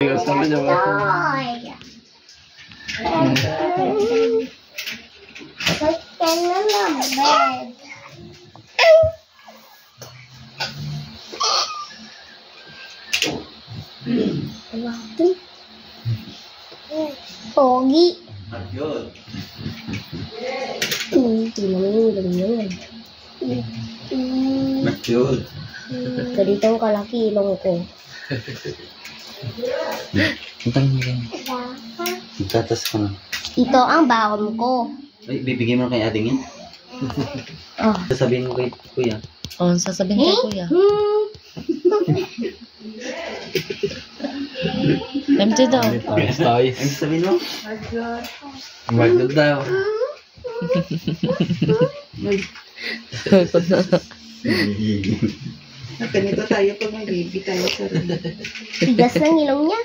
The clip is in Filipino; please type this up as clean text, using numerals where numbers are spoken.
Sabi niya ba? Pogi. Yun. Yun. Ganito ang kalaki ilong ko. Hintang mo yan. Magtatas ka na. Ito ang baon ko. Ay, bibigyan mo na kay ating yan? Oh. Sasabihin mo kay kuya. Oo, sasabihin kay kuya. MJ daw. Ay, sasabihin mo? Magdod daw. Ganito tayo pag may baby tayo sa rin. Tigas ng ilong niya.